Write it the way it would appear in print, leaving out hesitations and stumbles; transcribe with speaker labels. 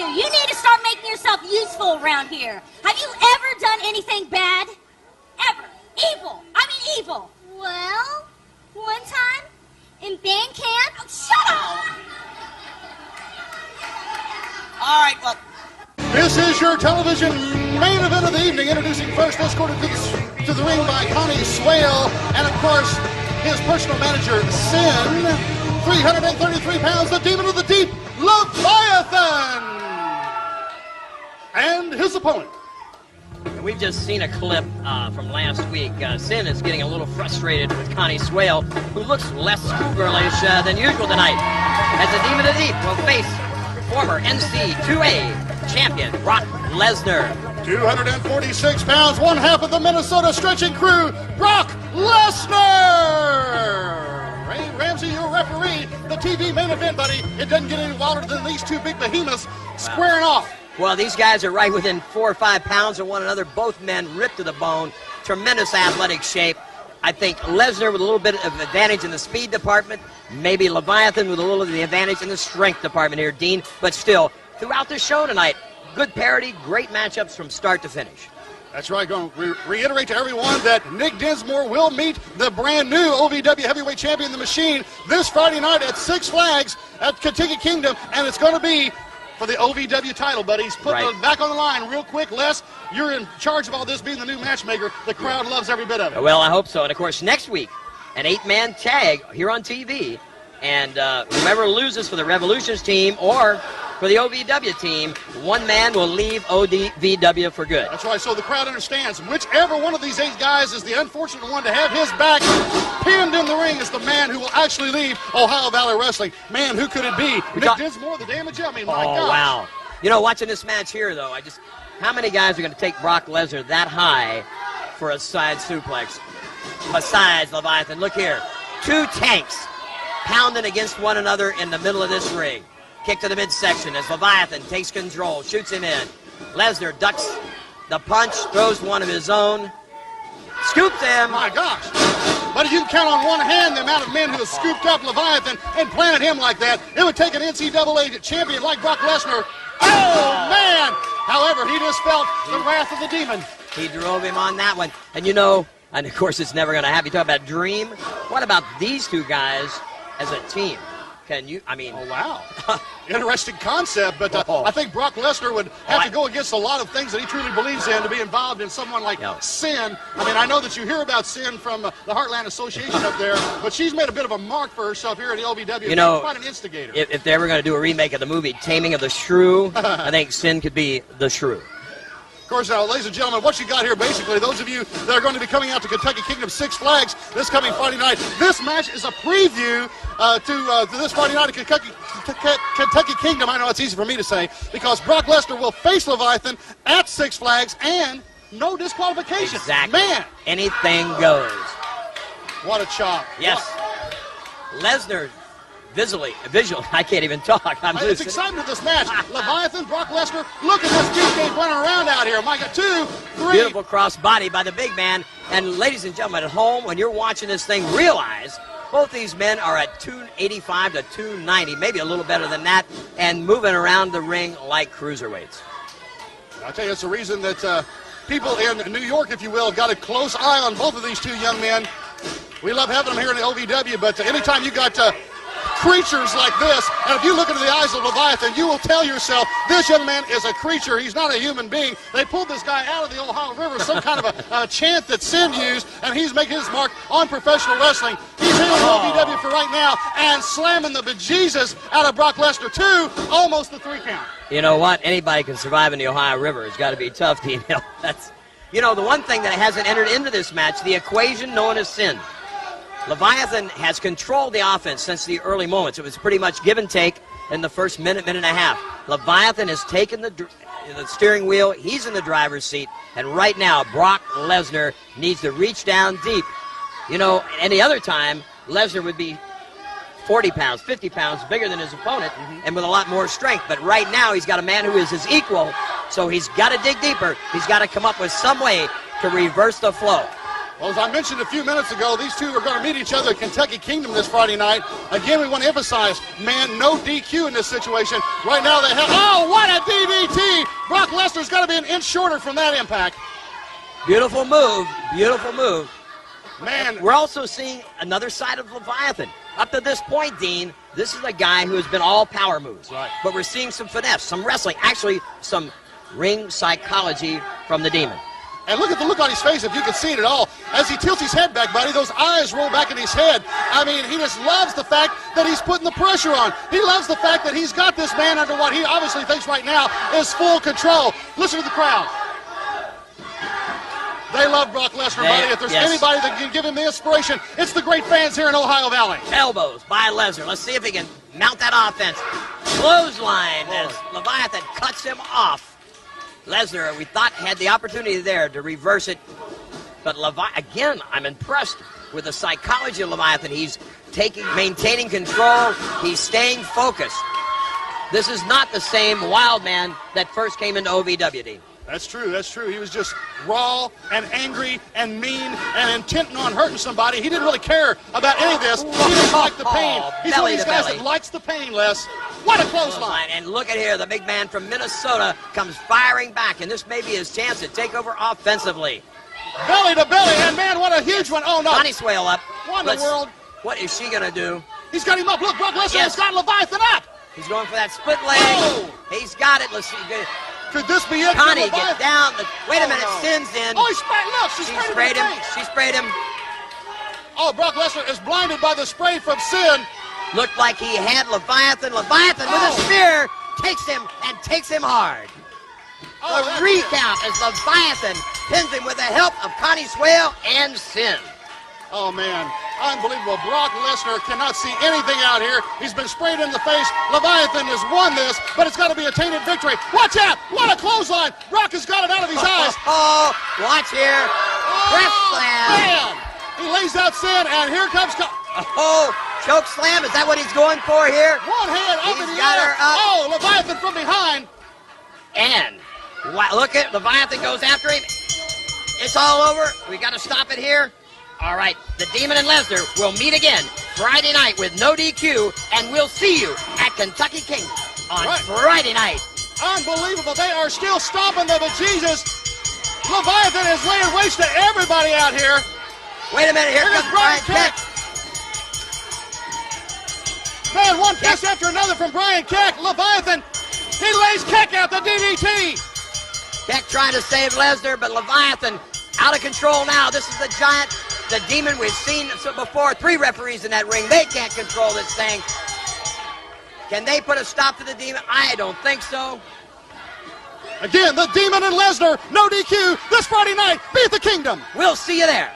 Speaker 1: you. You need to start making yourself useful around here. Have you ever done anything bad? Ever. Evil. I mean evil. Well, one time in band camp. Oh, shut up!
Speaker 2: All right, well.
Speaker 3: This is your television main event of the evening. Introducing first, escorted to the ring by Connie Swale, and of course, his personal manager, Sin. 333 pounds, the Demon of the Deep, Leviathan! And his opponent.
Speaker 2: We've just seen a clip from last week. Sin is getting a little frustrated with Connie Swale, who looks less schoolgirlish than usual tonight. As the Demon of the Deep will face former NC2A champion Brock Lesnar.
Speaker 3: 246 pounds, one half of the Minnesota stretching crew, Brock Lesnar! Ray Ramsey, your referee, the TV main event, buddy. It doesn't get any wilder than these two big behemoths squaring off.
Speaker 2: Well, these guys are right within 4 or 5 pounds of one another. Both men ripped to the bone. Tremendous athletic shape. I think Lesnar with a little bit of advantage in the speed department. Maybe Leviathan with a little of the advantage in the strength department here, Dean. But still, throughout the show tonight, good parity, great matchups from start to finish.
Speaker 3: That's right. Going to reiterate to everyone that Nick Dinsmore will meet the brand new OVW Heavyweight Champion, The Machine, this Friday night at Six Flags at Kentucky Kingdom, and it's going to be for the OVW title, buddies. Put it back on the line real quick. Les, you're in charge of all this, being the new matchmaker. The crowd loves every bit of it.
Speaker 2: Well, I hope so. And, of course, next week, an 8-man tag here on TV. And whoever loses for the Revolutions team or for the OVW team, one man will leave OVW for good.
Speaker 3: That's right. So the crowd understands whichever one of these 8 guys is the unfortunate one to have his back pinned in the ring is the man who will actually leave Ohio Valley Wrestling. Man, who could it be? Nick Dinsmore, the damage? I mean, my gosh.
Speaker 2: Wow. You know, watching this match here, though, how many guys are going to take Brock Lesnar that high for a side suplex? Besides Leviathan, look here. 2 tanks pounding against one another in the middle of this ring. Kick to the midsection as Leviathan takes control, shoots him in. Lesnar ducks the punch, throws one of his own, scoops him.
Speaker 3: My gosh. But you can count on one hand the amount of men who have scooped up Leviathan and planted him like that. It would take an NCAA champion like Brock Lesnar. Oh, man! However, he just felt the wrath of the demon.
Speaker 2: He drove him on that one. And you know, and of course it's never going to happen. You talk about dream. What about these two guys as a team? Can you, I mean...
Speaker 3: Oh, wow. Interesting concept, but I think Brock Lesnar would have to go against a lot of things that he truly believes in to be involved in someone like Sin. I mean, I know that you hear about Sin from the Heartland Association up there, but she's made a bit of a mark for herself here at the OVW.
Speaker 2: You know,
Speaker 3: quite an instigator.
Speaker 2: If they're ever going to do a remake of the movie Taming of the Shrew, I think Sin could be the Shrew.
Speaker 3: Of course, now, ladies and gentlemen, what you got here, basically, those of you that are going to be coming out to Kentucky Kingdom Six Flags this coming Friday night, this match is a preview to this Friday night at Kentucky Kingdom. I know it's easy for me to say, because Brock Lesnar will face Leviathan at Six Flags, and no disqualification.
Speaker 2: Exactly.
Speaker 3: Man.
Speaker 2: Anything goes.
Speaker 3: What a chop.
Speaker 2: Yes. Lesnar, visual, I can't even talk.
Speaker 3: It's exciting to this match. Leviathan, Brock Lesnar, look at this beefcake running around out here. My God, 2, 3.
Speaker 2: Beautiful cross body by the big man. And ladies and gentlemen at home, when you're watching this thing, realize both these men are at 285 to 290, maybe a little better than that, and moving around the ring like cruiserweights.
Speaker 3: I'll tell you, it's the reason that people in New York, if you will, got a close eye on both of these two young men. We love having them here in the OVW, but anytime you got creatures like this, and if you look into the eyes of Leviathan, you will tell yourself, this young man is a creature. He's not a human being. They pulled this guy out of the Ohio River, some kind of a chant that Sin used, and he's making his mark on professional wrestling. He's here in OVW for right now, and slamming the bejesus out of Brock Lesnar, 2, almost the 3 count.
Speaker 2: You know what? Anybody can survive in the Ohio River. It's got to be tough, Dean Hill. That's, you know, the one thing that hasn't entered into this match, the equation known as Sin. Leviathan has controlled the offense since the early moments. It was pretty much give and take in the first minute and a half. Leviathan has taken the steering wheel. He's in the driver's seat. And right now, Brock Lesnar needs to reach down deep. You know, any other time, Lesnar would be 40 pounds, 50 pounds bigger than his opponent and with a lot more strength. But right now, he's got a man who is his equal. So he's got to dig deeper. He's got to come up with some way to reverse the flow.
Speaker 3: Well, as I mentioned a few minutes ago, these two are going to meet each other at Kentucky Kingdom this Friday night. Again, we want to emphasize, man, no DQ in this situation. Right now they have, oh, what a DDT! Brock Lesnar's got to be an inch shorter from that impact.
Speaker 2: Beautiful move, beautiful move.
Speaker 3: Man.
Speaker 2: We're also seeing another side of Leviathan. Up to this point, Dean, this is a guy who has been all power moves.
Speaker 3: Right.
Speaker 2: But we're seeing some finesse, some wrestling, actually some ring psychology from the Demon.
Speaker 3: And look at the look on his face, if you can see it at all. As he tilts his head back, buddy, those eyes roll back in his head. I mean, he just loves the fact that he's putting the pressure on. He loves the fact that he's got this man under what he obviously thinks right now is full control. Listen to the crowd. They love Brock Lesnar, buddy. If there's anybody that can give him the inspiration, it's the great fans here in Ohio Valley.
Speaker 2: Elbows by Lesnar. Let's see if he can mount that offense. Clothesline as Leviathan cuts him off. Lesnar, we thought, had the opportunity there to reverse it. But again, I'm impressed with the psychology of Leviathan. He's maintaining control. He's staying focused. This is not the same wild man that first came into OVW.
Speaker 3: That's true, that's true. He was just raw and angry and mean and intent on hurting somebody. He didn't really care about any of this. He didn't like the pain. He's one of these guys that likes the pain, Les. What a clothesline.
Speaker 2: And look at here, the big man from Minnesota comes firing back, and this may be his chance to take over offensively.
Speaker 3: Belly to belly, and man, what a huge one. Oh, no.
Speaker 2: Connie Swale up.
Speaker 3: What in the world?
Speaker 2: What is she going to do?
Speaker 3: He's got him up. Look, Brock Lesnar has got Leviathan up.
Speaker 2: He's going for that split leg.
Speaker 3: Oh.
Speaker 2: He's got it. Let's see.
Speaker 3: Could this be it?
Speaker 2: Connie, get down. Wait a minute, Sin's in.
Speaker 3: Oh, he sprayed. Look, she sprayed him.
Speaker 2: She sprayed him.
Speaker 3: Oh, Brock Lesnar is blinded by the spray from Sin.
Speaker 2: Looked like he had Leviathan. Leviathan with a spear takes him and takes him hard. The recount as Leviathan pins him with the help of Connie Swale and Sin.
Speaker 3: Oh, man. Unbelievable. Brock Lesnar cannot see anything out here. He's been sprayed in the face. Leviathan has won this, but it's got to be a tainted victory. Watch out. What a clothesline. Brock has got it out of his eyes.
Speaker 2: Oh, watch here. Press slam.
Speaker 3: Man. He lays out Sin, and here comes...
Speaker 2: Choke slam. Is that what he's going for here?
Speaker 3: One hand up in the
Speaker 2: got
Speaker 3: air.
Speaker 2: Her up.
Speaker 3: Oh, Leviathan from behind.
Speaker 2: And look at Leviathan goes after him. It's all over. We got to stop it here. All right, the Demon and Lesnar will meet again Friday night with no DQ, and we'll see you at Kentucky Kingdom on Friday night.
Speaker 3: Unbelievable. They are still stomping the bejesus. Leviathan is laying waste to everybody out here.
Speaker 2: Wait a minute. Here comes Brian Keck.
Speaker 3: Man, one kiss after another from Brian Keck. Leviathan, he lays Keck out the DDT.
Speaker 2: Keck trying to save Lesnar, but Leviathan out of control now. This is the giant, the Demon we've seen before. 3 referees in that ring. They can't control this thing. Can they put a stop to the Demon? I don't think so.
Speaker 3: Again, the Demon and Lesnar, no DQ, this Friday night. Be at the Kingdom.
Speaker 2: We'll see you there.